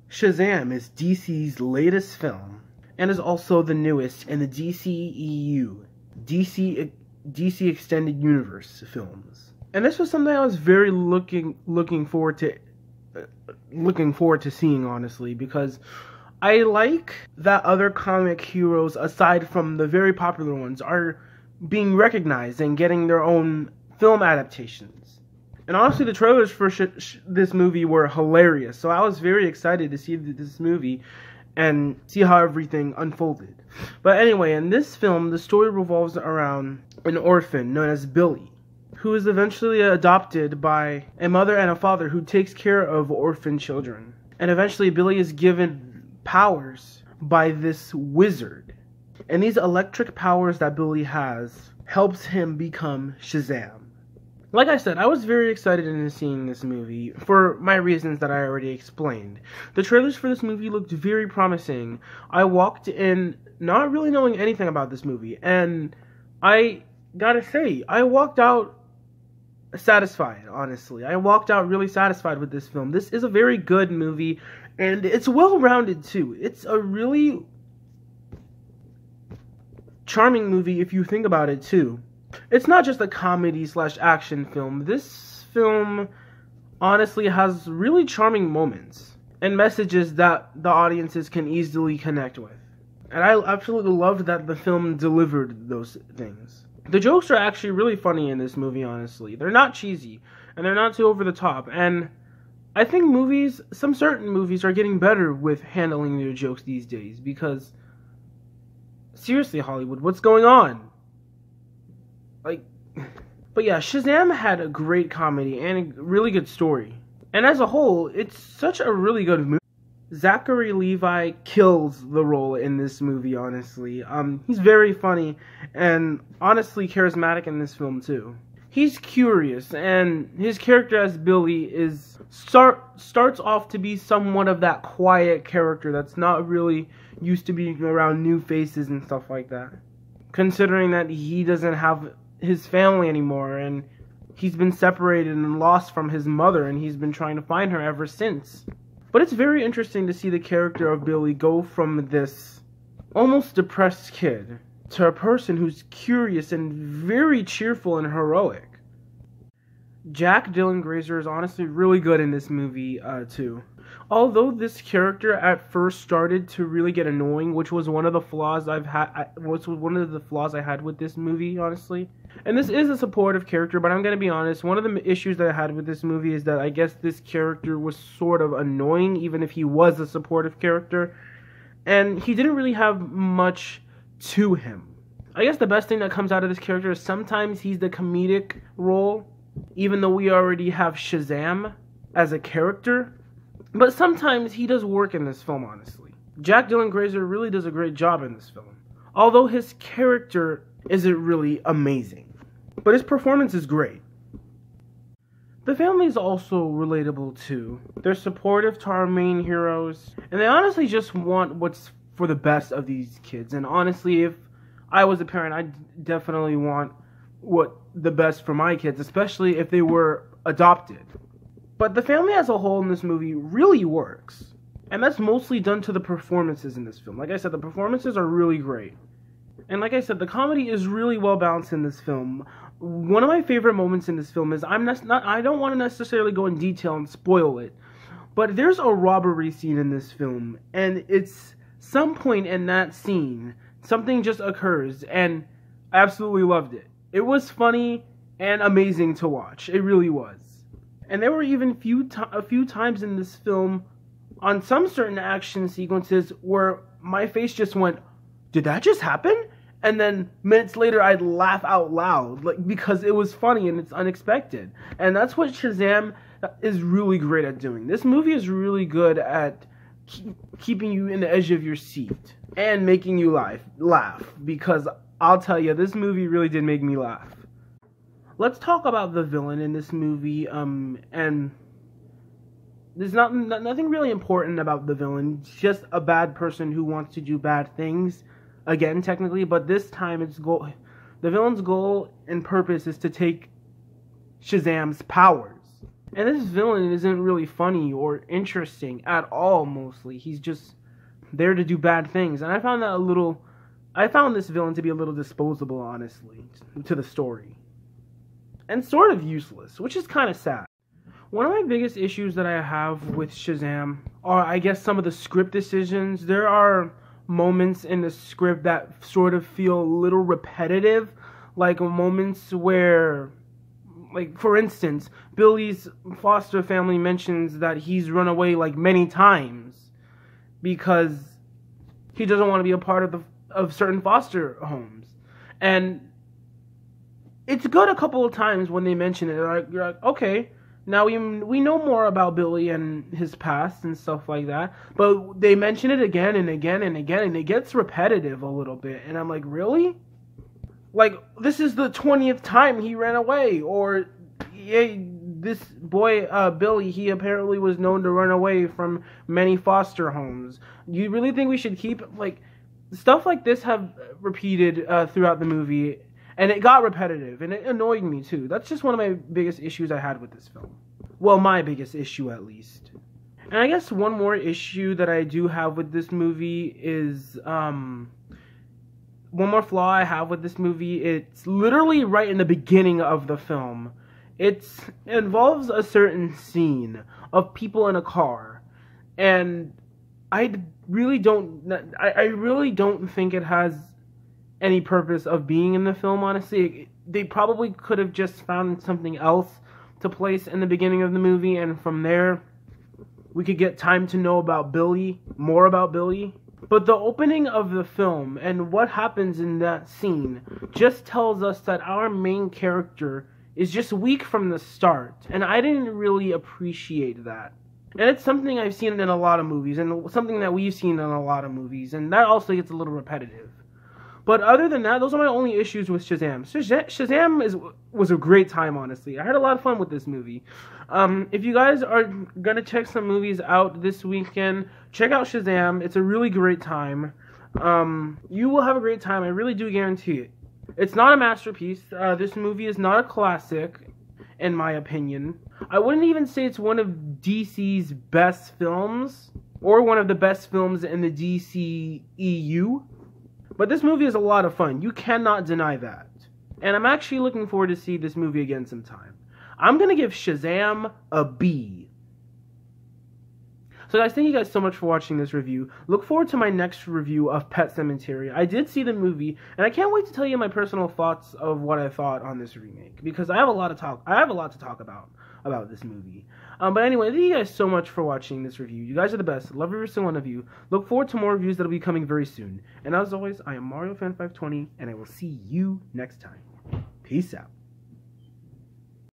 Shazam is DC's latest film, and is also the newest in the DCEU, DC Extended Universe films. And this was something I was very looking forward to seeing, honestly, because I like that other comic heroes, aside from the very popular ones, are being recognized and getting their own film adaptations. And honestly, the trailers for this movie were hilarious, so I was very excited to see this movie and see how everything unfolded. But anyway, in this film, the story revolves around an orphan known as Billy, who is eventually adopted by a mother and a father who takes care of orphan children. And eventually, Billy is given powers by this wizard. And these electric powers that Billy has helps him become Shazam. Like I said, I was very excited into seeing this movie for my reasons that I already explained. The trailers for this movie looked very promising. I walked in not really knowing anything about this movie, and I gotta say, I walked out satisfied, honestly. I walked out really satisfied with this film. This is a very good movie, and it's well-rounded too. It's a really charming movie if you think about it too. It's not just a comedy/action film. This film honestly has really charming moments and messages that the audiences can easily connect with. And I absolutely loved that the film delivered those things. The jokes are actually really funny in this movie, honestly. They're not cheesy, and they're not too over the top. And I think some certain movies are getting better with handling their jokes these days, because seriously, Hollywood, what's going on? But yeah, Shazam had a great comedy and a really good story. And as a whole, it's such a really good movie. Zachary Levi kills the role in this movie, honestly. He's very funny and honestly charismatic in this film too. He's curious, and his character as Billy starts off to be somewhat of that quiet character that's not really used to being around new faces and stuff like that. Considering that he doesn't have his family anymore, and he's been separated and lost from his mother, and he's been trying to find her ever since. But it's very interesting to see the character of Billy go from this almost depressed kid to a person who's curious and very cheerful and heroic. Jack Dylan Grazer is honestly really good in this movie too. Although this character at first started to really get annoying, which was one of the flaws I had with this movie, honestly. And this is a supportive character, but I'm gonna be honest, one of the issues that I had with this movie is that I guess this character was sort of annoying, even if he was a supportive character. And he didn't really have much to him. I guess the best thing that comes out of this character is sometimes he's the comedic role, even though we already have Shazam as a character. But sometimes he does work in this film, honestly. Jack Dylan Grazer really does a great job in this film, although his character isn't really amazing. But his performance is great. The family is also relatable too. They're supportive to our main heroes, and they honestly just want what's for the best of these kids. And honestly, if I was a parent, I'd definitely want the best for my kids, especially if they were adopted. But the family as a whole in this movie really works. And that's mostly done to the performances in this film. Like I said, the performances are really great. And like I said, the comedy is really well balanced in this film. One of my favorite moments in this film is, I don't want to necessarily go in detail and spoil it, but there's a robbery scene in this film, and it's some point in that scene, something just occurs, and I absolutely loved it. It was funny and amazing to watch. It really was. And there were even a few times in this film, on some certain action sequences, where my face just went, did that just happen? And then minutes later, I'd laugh out loud, because it was funny and it's unexpected. And that's what Shazam is really great at doing. This movie is really good at keeping you in the edge of your seat and making you laugh. Because I'll tell you, this movie really did make me laugh. Let's talk about the villain in this movie, and There's nothing really important about the villain. It's just a bad person who wants to do bad things. Again, technically, but this time the villain's goal and purpose is to take Shazam's powers. And this villain isn't really funny or interesting at all, mostly. He's just there to do bad things. And I found this villain to be a little disposable, honestly, to the story. And sort of useless, which is kind of sad. One of my biggest issues that I have with Shazam are, I guess, some of the script decisions. There are moments in the script that sort of feel a little repetitive, like moments where, like, for instance, Billy's foster family mentions that he's run away, like, many times because he doesn't want to be a part of certain foster homes. And it's good a couple of times when they mention it. You're like, okay, now we know more about Billy and his past and stuff like that. But they mention it again and again and again, and it gets repetitive a little bit. And I'm like, really? Like, this is the 20th time he ran away. Or, yeah, this boy, Billy, he apparently was known to run away from many foster homes. You really think we should keep, like, stuff like this have repeated throughout the movie, and it got repetitive, and it annoyed me too. That's just one of my biggest issues I had with this film. Well, my biggest issue, at least. And I guess one more issue that I do have with this movie is, one more flaw I have with this movie. It's literally right in the beginning of the film. It involves a certain scene of people in a car, and I really don't think it has any purpose of being in the film, honestly. They probably could have just found something else to place in the beginning of the movie, and from there we could get time to know about Billy, more about Billy. But the opening of the film and what happens in that scene just tells us that our main character is just weak from the start, and I didn't really appreciate that. And it's something I've seen in a lot of movies, and something that we've seen in a lot of movies, and that also gets a little repetitive. But other than that, those are my only issues with Shazam. Shazam was a great time, honestly. I had a lot of fun with this movie. If you guys are going to check some movies out this weekend, check out Shazam. It's a really great time. You will have a great time. I really do guarantee it. It's not a masterpiece. This movie is not a classic, in my opinion. I wouldn't even say it's one of DC's best films, or one of the best films in the DCEU. But this movie is a lot of fun. You cannot deny that. And I'm actually looking forward to see this movie again sometime. I'm going to give Shazam a B. So guys, thank you guys so much for watching this review. Look forward to my next review of Pet Sematary. I did see the movie, and I can't wait to tell you my personal thoughts of what I thought on this remake, because I have a lot to talk about this movie. But anyway, thank you guys so much for watching this review. You guys are the best. Love every single one of you. Look forward to more reviews that'll be coming very soon. And as always, I am MarioFan520, and I will see you next time. Peace out.